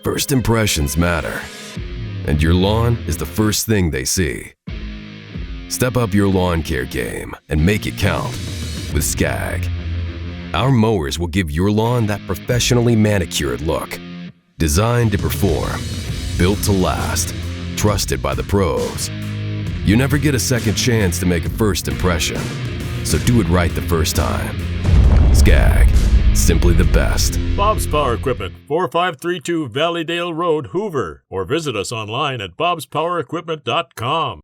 First impressions matter, and your lawn is the first thing they see. Step up your lawn care game and make it count with Skag. Our mowers will give your lawn that professionally manicured look. Designed to perform, built to last, trusted by the pros. You never get a second chance to make a first impression, so do it right the first time. Skag, simply the best. Bob's Power Equipment, 4532 Valleydale Road, Hoover, or visit us online at bobspowerequipment.com.